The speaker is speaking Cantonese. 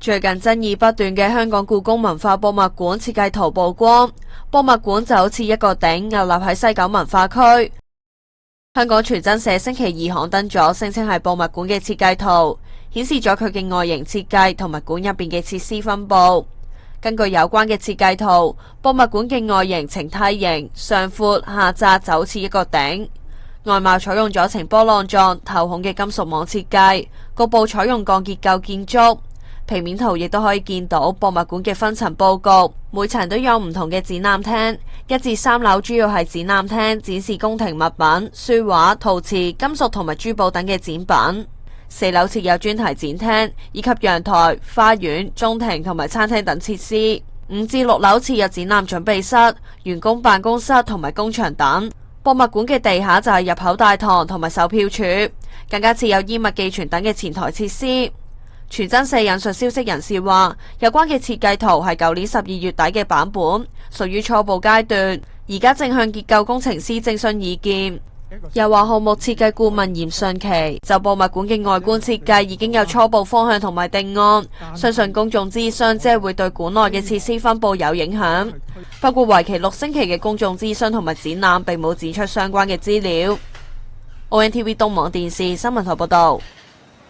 最近爭議不斷嘅香港故宮文化博物館設計圖曝光，博物館就好似一個頂屹立喺西九文化區。香港傳真社星期二刊登咗聲稱係博物館嘅設計圖，顯示咗佢嘅外形設計同埋館入邊嘅設施分佈。根據有關嘅設計圖，博物館嘅外形呈梯形，上闊下窄，就好似一個頂。外貌採用咗呈波浪狀透孔嘅金屬網設計，局部採用鋼結構建築。平面圖亦都可以見到博物館嘅分層佈局，每層都有唔同嘅展覽廳。1至3樓主要係展覽廳，展示宮廷物品、書畫、陶瓷、金屬同埋珠寶等嘅展品。4樓設有專題展廳，以及陽台、花園、中庭同埋餐廳等設施。5至6樓設有展覽準備室、員工辦公室同埋工場等。博物館嘅地下就係入口大堂同埋售票處，更加設有衣物寄存等嘅前台設施。傳真社引述消息人士話，有關嘅設計圖係舊年12月底嘅版本，屬於初步階段，而家正向結構工程師徵詢意見。又話項目設計顧問嚴順琪就博物館嘅外觀設計已經有初步方向同埋定案，相信公眾諮詢即係會對館內嘅設施分佈有影響。不過為期6星期嘅公眾諮詢同埋展覽並冇指出相關嘅資料。ONTV 東網電視新聞台報道。